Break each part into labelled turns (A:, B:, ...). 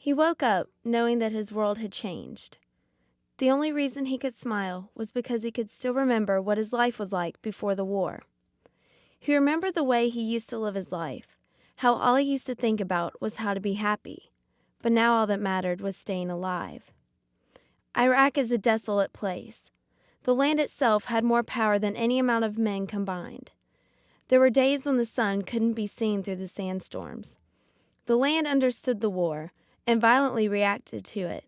A: He woke up knowing that his world had changed. The only reason he could smile was because he could still remember what his life was like before the war. He remembered the way he used to live his life, how all he used to think about was how to be happy, but now all that mattered was staying alive. Iraq is a desolate place. The land itself had more power than any amount of men combined. There were days when the sun couldn't be seen through the sandstorms. The land understood the war and violently reacted to it.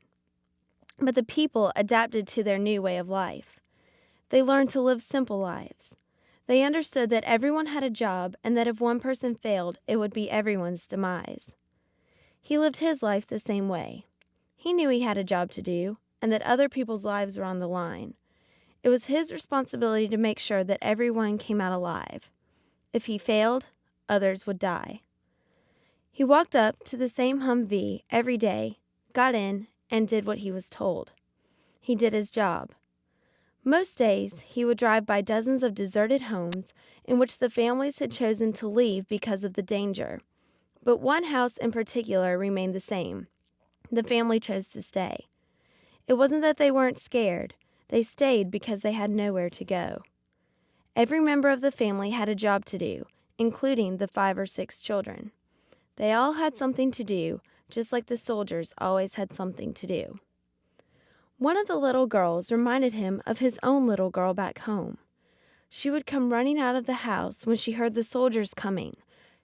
A: But the people adapted to their new way of life. They learned to live simple lives. They understood that everyone had a job and that if one person failed, it would be everyone's demise. He lived his life the same way. He knew he had a job to do and that other people's lives were on the line. It was his responsibility to make sure that everyone came out alive. If he failed, others would die. He walked up to the same Humvee every day, got in, and did what he was told. He did his job. Most days, he would drive by dozens of deserted homes in which the families had chosen to leave because of the danger. But one house in particular remained the same. The family chose to stay. It wasn't that they weren't scared. They stayed because they had nowhere to go. Every member of the family had a job to do, including the 5 or 6 children. They all had something to do, just like the soldiers always had something to do. One of the little girls reminded him of his own little girl back home. She would come running out of the house when she heard the soldiers coming.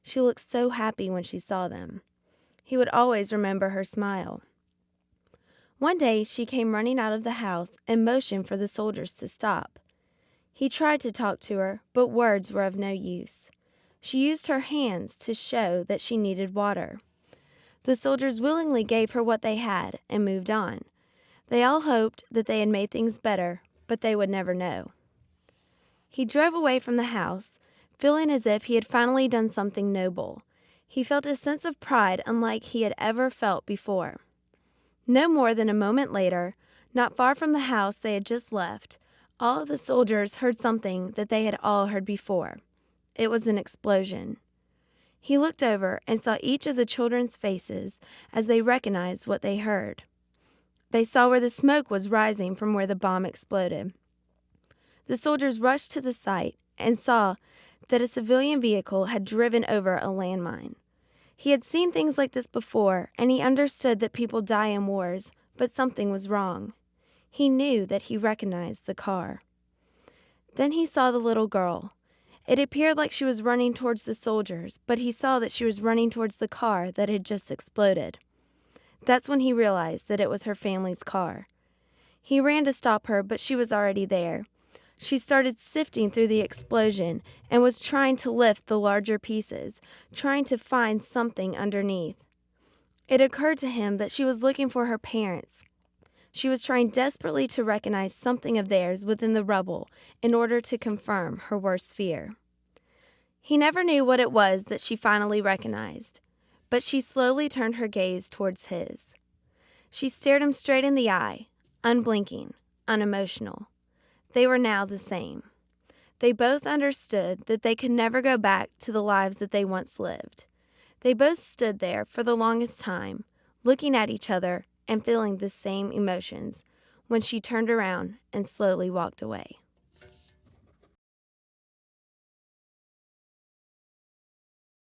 A: She looked so happy when she saw them. He would always remember her smile. One day she came running out of the house and motioned for the soldiers to stop. He tried to talk to her, but words were of no use. She used her hands to show that she needed water. The soldiers willingly gave her what they had and moved on. They all hoped that they had made things better, but they would never know. He drove away from the house, feeling as if he had finally done something noble. He felt a sense of pride unlike he had ever felt before. No more than a moment later, not far from the house they had just left, all of the soldiers heard something that they had all heard before. It was an explosion. He looked over and saw each of the children's faces as they recognized what they heard. They saw where the smoke was rising from where the bomb exploded. The soldiers rushed to the site and saw that a civilian vehicle had driven over a landmine. He had seen things like this before, and he understood that people die in wars, but something was wrong. He knew that he recognized the car. Then he saw the little girl. It appeared like she was running towards the soldiers, but he saw that she was running towards the car that had just exploded. That's when he realized that it was her family's car. He ran to stop her, but she was already there. She started sifting through the explosion and was trying to lift the larger pieces, trying to find something underneath. It occurred to him that she was looking for her parents. She was trying desperately to recognize something of theirs within the rubble in order to confirm her worst fear. He never knew what it was that she finally recognized, but she slowly turned her gaze towards his. She stared him straight in the eye, unblinking, unemotional. They were now the same. They both understood that they could never go back to the lives that they once lived. They both stood there for the longest time, looking at each other and feeling the same emotions when she turned around and slowly walked away.